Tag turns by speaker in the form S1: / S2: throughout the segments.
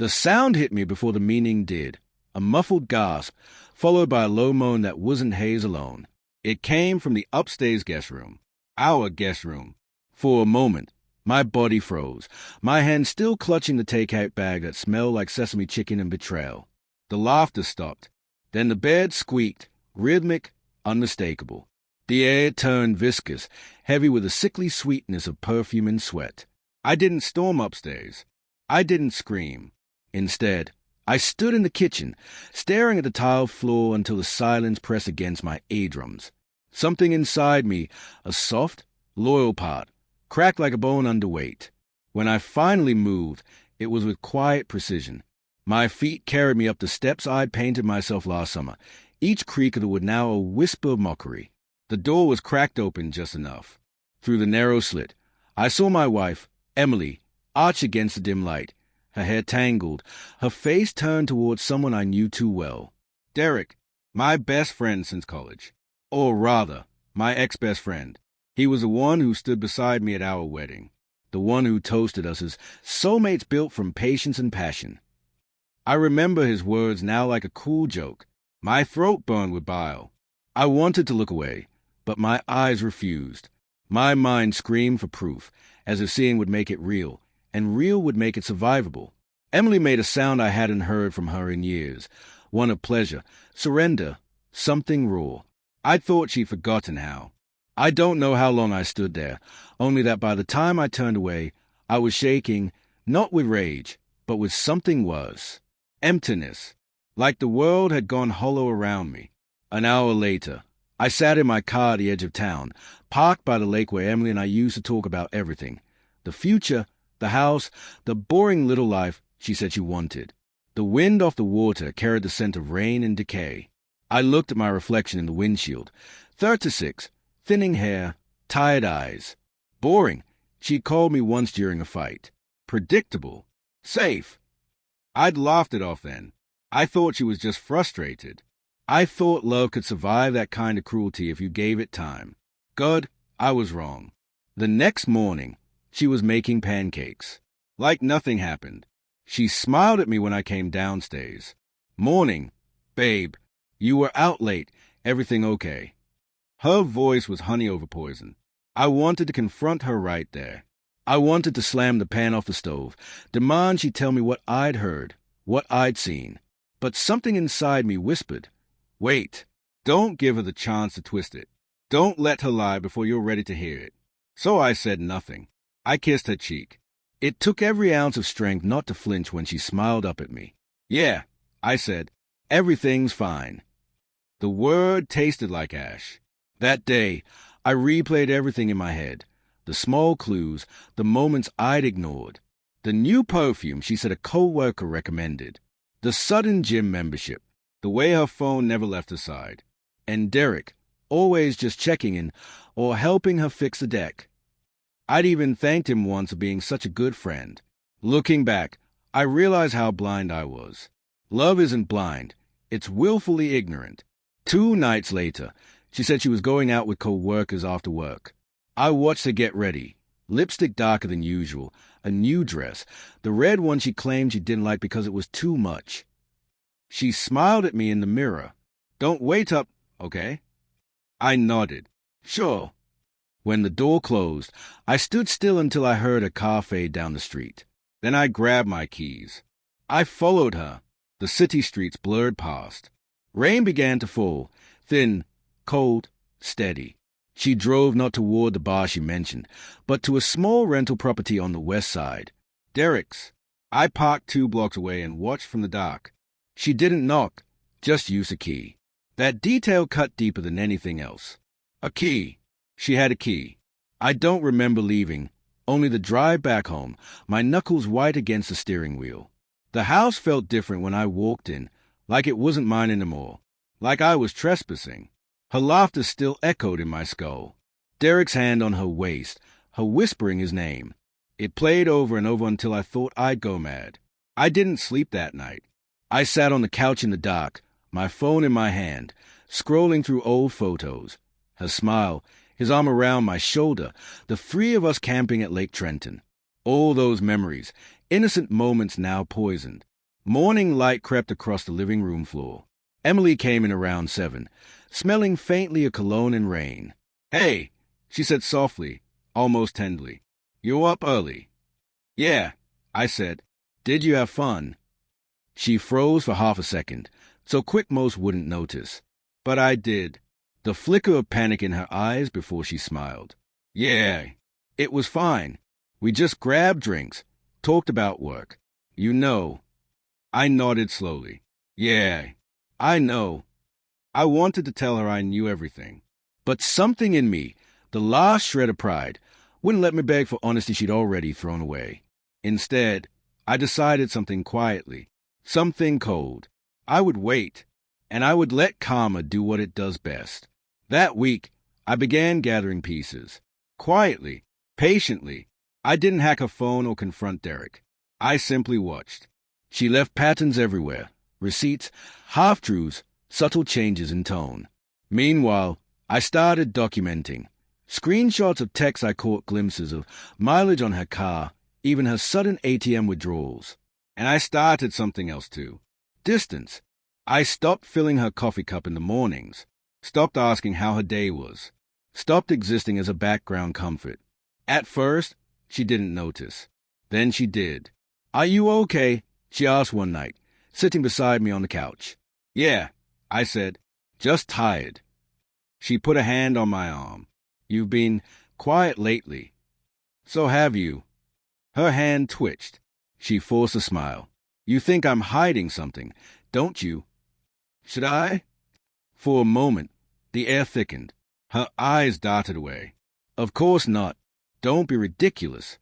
S1: The sound hit me before the meaning did, a muffled gasp, followed by a low moan that wasn't Hayes alone. It came from the upstairs guest room, our guest room. For a moment, my body froze, my hand still clutching the takeout bag that smelled like sesame chicken and betrayal. The laughter stopped. Then the bed squeaked, rhythmic, unmistakable. The air turned viscous, heavy with a sickly sweetness of perfume and sweat. I didn't storm upstairs. I didn't scream. Instead, I stood in the kitchen, staring at the tiled floor until the silence pressed against my eardrums. Something inside me, a soft, loyal part, cracked like a bone under weight. When I finally moved, it was with quiet precision. My feet carried me up the steps I'd painted myself last summer, each creak of the wood now a whisper of mockery. The door was cracked open just enough. Through the narrow slit, I saw my wife, Emily, arch against the dim light, her hair tangled, her face turned towards someone I knew too well. Derek, my best friend since college. Or rather, my ex-best friend. He was the one who stood beside me at our wedding, the one who toasted us as soulmates built from patience and passion. I remember his words now like a cool joke. My throat burned with bile. I wanted to look away, but my eyes refused. My mind screamed for proof, as if seeing would make it real, and real would make it survivable. Emily made a sound I hadn't heard from her in years, one of pleasure, surrender, something raw. I thought she'd forgotten how. I don't know how long I stood there, only that by the time I turned away, I was shaking, not with rage, but with something worse. Emptiness, like the world had gone hollow around me. An hour later, I sat in my car at the edge of town, parked by the lake where Emily and I used to talk about everything. The future, the house, the boring little life she said she wanted. The wind off the water carried the scent of rain and decay. I looked at my reflection in the windshield. 36, thinning hair, tired eyes. Boring, she called me once during a fight. Predictable. Safe. I'd laughed it off then. I thought she was just frustrated. I thought love could survive that kind of cruelty if you gave it time. God, I was wrong. The next morning, she was making pancakes. Like nothing happened. She smiled at me when I came downstairs. Morning, babe. You were out late. Everything okay? Her voice was honey over poison. I wanted to confront her right there. I wanted to slam the pan off the stove, demand she tell me what I'd heard, what I'd seen. But something inside me whispered, wait, don't give her the chance to twist it. Don't let her lie before you're ready to hear it. So I said nothing. I kissed her cheek. It took every ounce of strength not to flinch when she smiled up at me. Yeah, I said, everything's fine. The word tasted like ash. That day, I replayed everything in my head. The small clues, the moments I'd ignored. The new perfume she said a co-worker recommended. The sudden gym membership. The way her phone never left her side. And Derek, always just checking in or helping her fix the deck. I'd even thanked him once for being such a good friend. Looking back, I realized how blind I was. Love isn't blind. It's willfully ignorant. 2 nights later, she said she was going out with co-workers after work. I watched her get ready. Lipstick darker than usual, a new dress, the red one she claimed she didn't like because it was too much. She smiled at me in the mirror. Don't wait up, okay? I nodded. Sure. When the door closed, I stood still until I heard a car fade down the street. Then I grabbed my keys. I followed her. The city streets blurred past. Rain began to fall, thin, cold, steady. She drove not toward the bar she mentioned, but to a small rental property on the west side. Derek's. I parked 2 blocks away and watched from the dark. She didn't knock, just use a key. That detail cut deeper than anything else. A key. She had a key. I don't remember leaving, only the drive back home, my knuckles white against the steering wheel. The house felt different when I walked in, like it wasn't mine anymore, like I was trespassing. Her laughter still echoed in my skull. Derek's hand on her waist, her whispering his name. It played over and over until I thought I'd go mad. I didn't sleep that night. I sat on the couch in the dark, my phone in my hand, scrolling through old photos. Her smile, his arm around my shoulder, the 3 of us camping at Lake Trenton. All those memories, innocent moments now poisoned. Morning light crept across the living room floor. Emily came in around 7, smelling faintly of cologne and rain. "Hey," she said softly, almost tenderly. "You up early?" "Yeah," I said. "Did you have fun?" She froze for half a second, so quick most wouldn't notice. But I did. The flicker of panic in her eyes before she smiled. "Yeah, it was fine. We just grabbed drinks, talked about work. You know." I nodded slowly. "Yeah, I know." I wanted to tell her I knew everything. But something in me, the last shred of pride, wouldn't let me beg for honesty she'd already thrown away. Instead, I decided something quietly, something cold. I would wait, and I would let karma do what it does best. That week, I began gathering pieces. Quietly, patiently. I didn't hack her phone or confront Derek. I simply watched. She left patterns everywhere, receipts, half-truths, subtle changes in tone. Meanwhile, I started documenting. Screenshots of texts I caught glimpses of, mileage on her car, even her sudden ATM withdrawals. And I started something else too. Distance. I stopped filling her coffee cup in the mornings, stopped asking how her day was, stopped existing as a background comfort. At first, she didn't notice. Then she did. "Are you okay?" she asked one night, sitting beside me on the couch. "Yeah," I said, "just tired." She put a hand on my arm. "You've been quiet lately." "So have you." Her hand twitched. She forced a smile. "You think I'm hiding something, don't you?" "Should I?" For a moment, the air thickened. Her eyes darted away. "Of course not. Don't be ridiculous."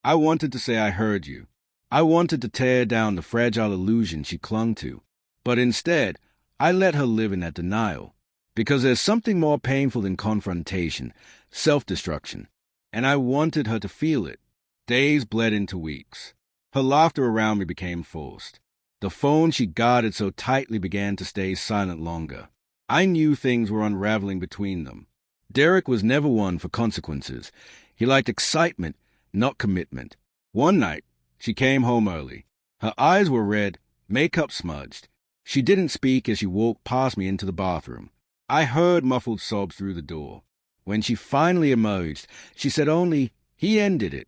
S1: I wanted to say I heard you. I wanted to tear down the fragile illusion she clung to. But instead, I let her live in that denial. Because there's something more painful than confrontation, self-destruction. And I wanted her to feel it. Days bled into weeks. Her laughter around me became forced. The phone she guarded so tightly began to stay silent longer. I knew things were unraveling between them. Derek was never one for consequences. He liked excitement, not commitment. One night, she came home early. Her eyes were red, makeup smudged. She didn't speak as she walked past me into the bathroom. I heard muffled sobs through the door. When she finally emerged, she said only, "He ended it."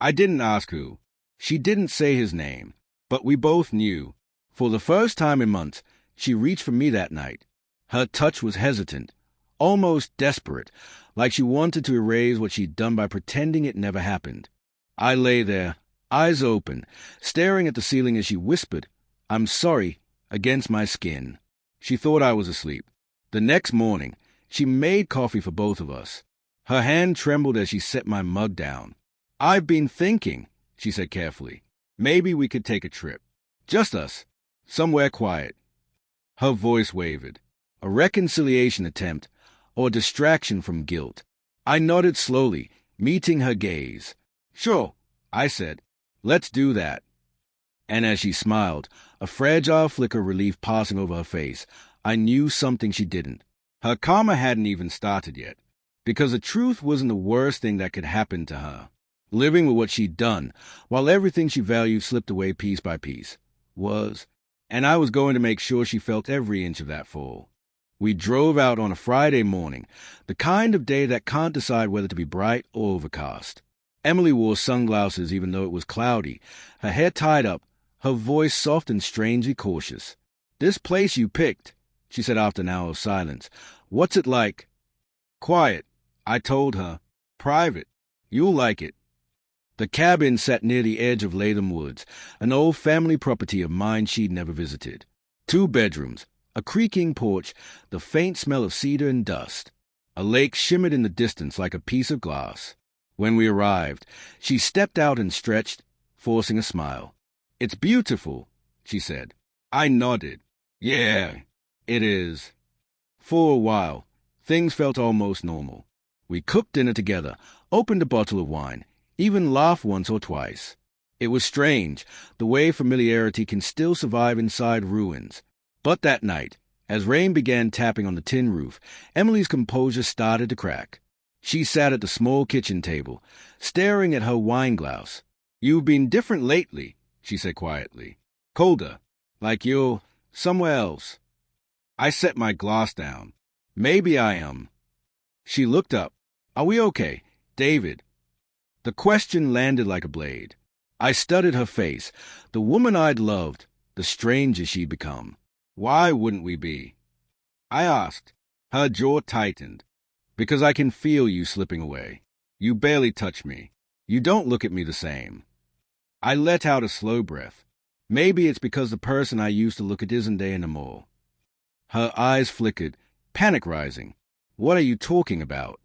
S1: I didn't ask who. She didn't say his name. But we both knew. For the first time in months, she reached for me that night. Her touch was hesitant, almost desperate, like she wanted to erase what she'd done by pretending it never happened. I lay there, eyes open, staring at the ceiling as she whispered, "I'm sorry," against my skin. She thought I was asleep. The next morning, she made coffee for both of us. Her hand trembled as she set my mug down. "I've been thinking," she said carefully. "Maybe we could take a trip. Just us. Somewhere quiet." Her voice wavered. A reconciliation attempt, or distraction from guilt. I nodded slowly, meeting her gaze. "Sure," I said. "Let's do that." And as she smiled, a fragile flicker of relief passing over her face, I knew something she didn't. Her karma hadn't even started yet. Because the truth wasn't the worst thing that could happen to her. Living with what she'd done, while everything she valued slipped away piece by piece, and I was going to make sure she felt every inch of that fall. We drove out on a Friday morning, the kind of day that can't decide whether to be bright or overcast. Emily wore sunglasses even though it was cloudy, her hair tied up, her voice soft and strangely cautious. "This place you picked," she said after an hour of silence. "What's it like?" "Quiet," I told her. "Private. You'll like it." The cabin sat near the edge of Latham Woods, an old family property of mine she'd never visited. 2 bedrooms, a creaking porch, the faint smell of cedar and dust. A lake shimmered in the distance like a piece of glass. When we arrived, she stepped out and stretched, forcing a smile. "It's beautiful," she said. I nodded. "Yeah, it is." For a while, things felt almost normal. We cooked dinner together, opened a bottle of wine, even laughed once or twice. It was strange, the way familiarity can still survive inside ruins. But that night, as rain began tapping on the tin roof, Emily's composure started to crack. She sat at the small kitchen table, staring at her wine glass. "You've been different lately," she said quietly. Colder. Like you're somewhere else. I set my glass down. Maybe I am. She looked up. Are we okay, David? The question landed like a blade. I studied her face, the woman I'd loved, the stranger she'd become. Why wouldn't we be? I asked. Her jaw tightened. Because I can feel you slipping away. You barely touch me. You don't look at me the same. I let out a slow breath. Maybe it's because the person I used to look at isn't there anymore. Her eyes flickered, panic rising. What are you talking about?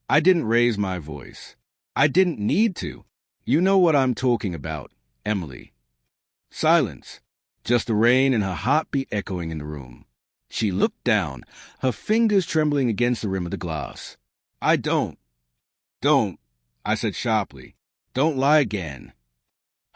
S1: I didn't raise my voice. I didn't need to. You know what I'm talking about, Emily. Silence. Just the rain and her heartbeat echoing in the room. She looked down, her fingers trembling against the rim of the glass. I don't, I said sharply. Don't lie again.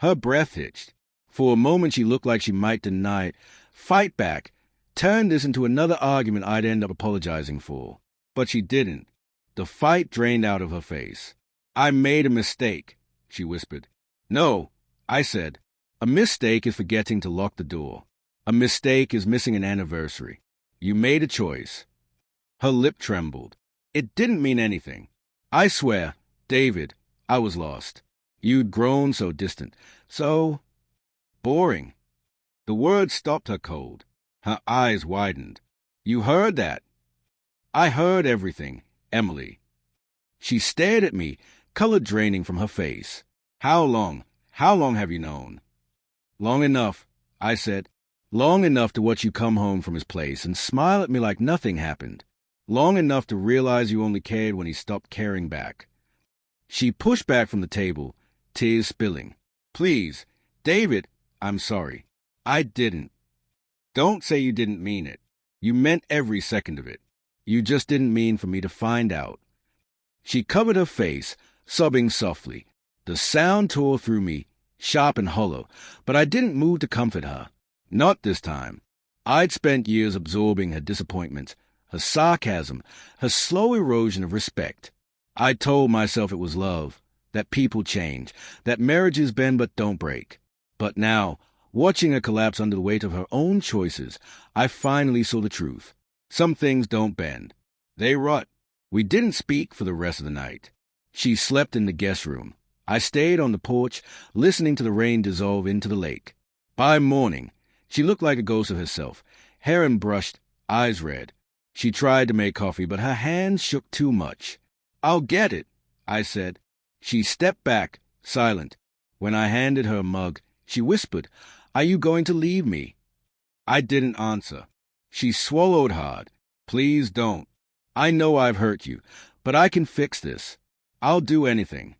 S1: Her breath hitched. For a moment she looked like she might deny it, fight back, turn this into another argument I'd end up apologizing for. But she didn't. The fight drained out of her face. I made a mistake, she whispered. No, I said. A mistake is forgetting to lock the door. A mistake is missing an anniversary. You made a choice. Her lip trembled. It didn't mean anything. I swear, David, I was lost. You'd grown so distant, so boring. The words stopped her cold. Her eyes widened. You heard that? I heard everything, Emily. She stared at me, color draining from her face. How long have you known? Long enough, I said. Long enough to watch you come home from his place and smile at me like nothing happened. Long enough to realize you only cared when he stopped caring back. She pushed back from the table, tears spilling. Please, David, I'm sorry. I didn't. Don't say you didn't mean it. You meant every second of it. You just didn't mean for me to find out. She covered her face, sobbing softly. The sound tore through me, sharp and hollow, but I didn't move to comfort her. Not this time. I'd spent years absorbing her disappointments, her sarcasm, her slow erosion of respect. I told myself it was love, that people change, that marriages bend but don't break. But now, watching her collapse under the weight of her own choices, I finally saw the truth. Some things don't bend. They rot. We didn't speak for the rest of the night. She slept in the guest room. I stayed on the porch, listening to the rain dissolve into the lake. By morning, she looked like a ghost of herself, hair unbrushed, eyes red. She tried to make coffee, but her hands shook too much. I'll get it, I said. She stepped back, silent. When I handed her a mug, she whispered, Are you going to leave me? I didn't answer. She swallowed hard. Please don't. I know I've hurt you, but I can fix this. I'll do anything.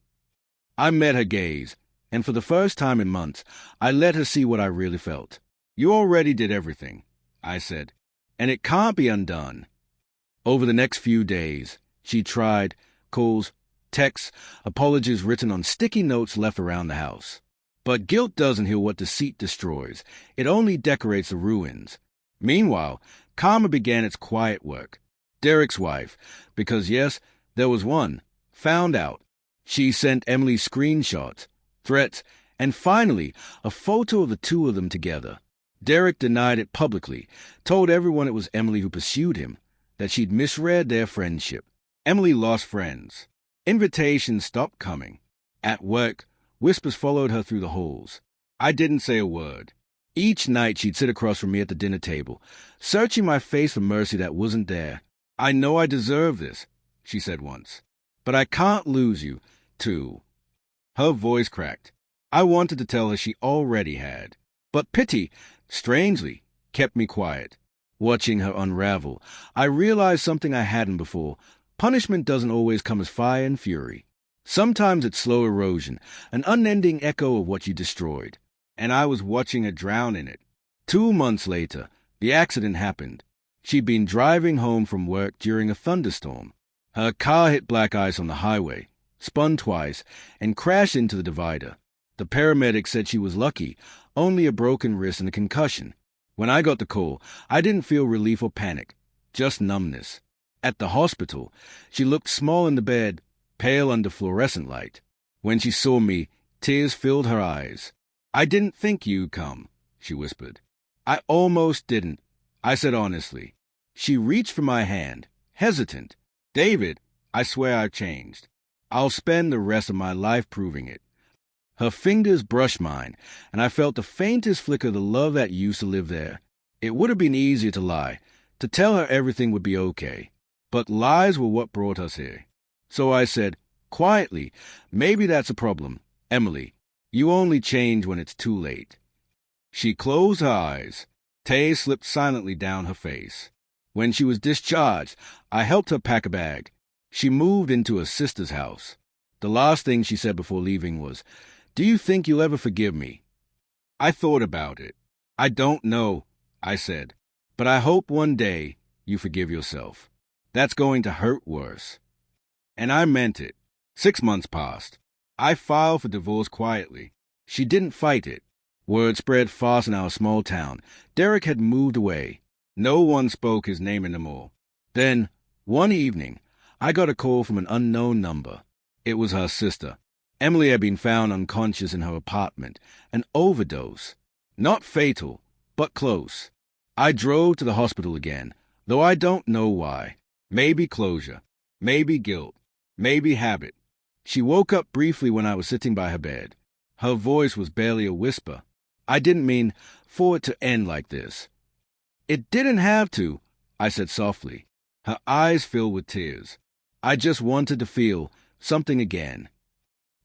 S1: I met her gaze, and for the first time in months, I let her see what I really felt. You already did everything, I said, and it can't be undone. Over the next few days, she tried, calls, texts, apologies written on sticky notes left around the house. But guilt doesn't heal what deceit destroys. It only decorates the ruins. Meanwhile, karma began its quiet work. Derek's wife, because yes, there was one, found out. She sent Emily screenshots, threats, and finally, a photo of the two of them together. Derek denied it publicly, told everyone it was Emily who pursued him, that she'd misread their friendship. Emily lost friends. Invitations stopped coming. At work, whispers followed her through the halls. I didn't say a word. Each night she'd sit across from me at the dinner table, searching my face for mercy that wasn't there. I know I deserve this, she said once, but I can't lose you, too. Her voice cracked. I wanted to tell her she already had. But pity, strangely, kept me quiet. Watching her unravel, I realized something I hadn't before. Punishment doesn't always come as fire and fury. Sometimes it's slow erosion, an unending echo of what you destroyed. And I was watching her drown in it. 2 months later, the accident happened. She'd been driving home from work during a thunderstorm. Her car hit black ice on the highway, spun twice, and crashed into the divider. The paramedics said she was lucky, only a broken wrist and a concussion. When I got the call, I didn't feel relief or panic, just numbness. At the hospital, she looked small in the bed, pale under fluorescent light. When she saw me, tears filled her eyes. I didn't think you'd come, she whispered. I almost didn't, I said honestly. She reached for my hand, hesitant. David, I swear I've changed. I'll spend the rest of my life proving it. Her fingers brushed mine, and I felt the faintest flicker of the love that used to live there. It would have been easier to lie, to tell her everything would be okay. But lies were what brought us here. So I said, quietly, maybe that's a problem. Emily, you only change when it's too late. She closed her eyes. Tears slipped silently down her face. When she was discharged, I helped her pack a bag. She moved into her sister's house. The last thing she said before leaving was, "Do you think you'll ever forgive me?" I thought about it. I don't know, I said, but I hope one day you forgive yourself. That's going to hurt worse. And I meant it. 6 months passed. I filed for divorce quietly. She didn't fight it. Word spread fast in our small town. Derek had moved away. No one spoke his name anymore. Then, one evening, I got a call from an unknown number. It was her sister. Emily had been found unconscious in her apartment. An overdose. Not fatal, but close. I drove to the hospital again, though I don't know why. Maybe closure. Maybe guilt. Maybe habit. She woke up briefly when I was sitting by her bed. Her voice was barely a whisper. I didn't mean for it to end like this. It didn't have to, I said softly. Her eyes filled with tears. I just wanted to feel something again.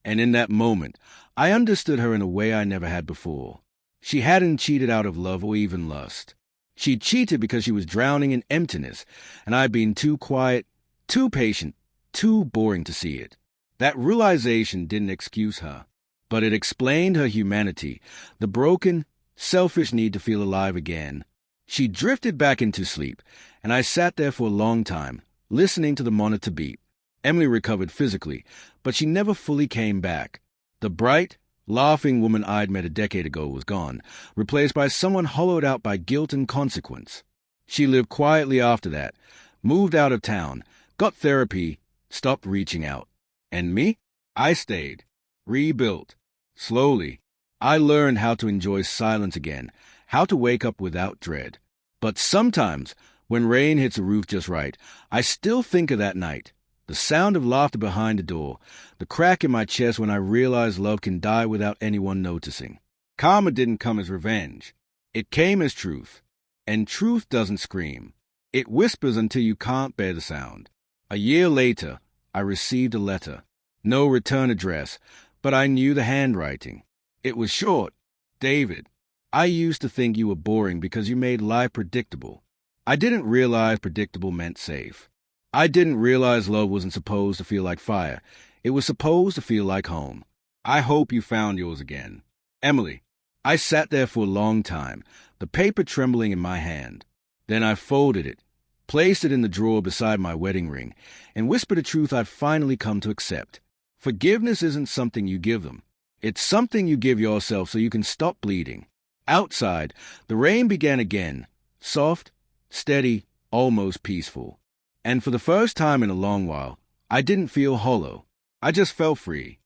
S1: And in that moment, I understood her in a way I never had before. She hadn't cheated out of love or even lust. She cheated because she was drowning in emptiness, and I'd been too quiet, too patient, too boring to see it. That realization didn't excuse her, but it explained her humanity, the broken, selfish need to feel alive again. She drifted back into sleep, and I sat there for a long time, listening to the monitor beep. Emily recovered physically, but she never fully came back. The bright, laughing woman I'd met a decade ago was gone, replaced by someone hollowed out by guilt and consequence. She lived quietly after that, moved out of town, got therapy, stopped reaching out. And me? I stayed, rebuilt. Slowly, I learned how to enjoy silence again, how to wake up without dread. But sometimes, when rain hits the roof just right, I still think of that night. The sound of laughter behind the door, the crack in my chest when I realized love can die without anyone noticing. Karma didn't come as revenge. It came as truth. And truth doesn't scream. It whispers until you can't bear the sound. A year later, I received a letter. No return address, but I knew the handwriting. It was short. David, I used to think you were boring because you made life predictable. I didn't realize predictable meant safe. I didn't realize love wasn't supposed to feel like fire. It was supposed to feel like home. I hope you found yours again. Emily, I sat there for a long time, the paper trembling in my hand. Then I folded it, placed it in the drawer beside my wedding ring, and whispered a truth I'd finally come to accept. Forgiveness isn't something you give them. It's something you give yourself so you can stop bleeding. Outside, the rain began again, soft, steady, almost peaceful. And for the first time in a long while, I didn't feel hollow. I just felt free.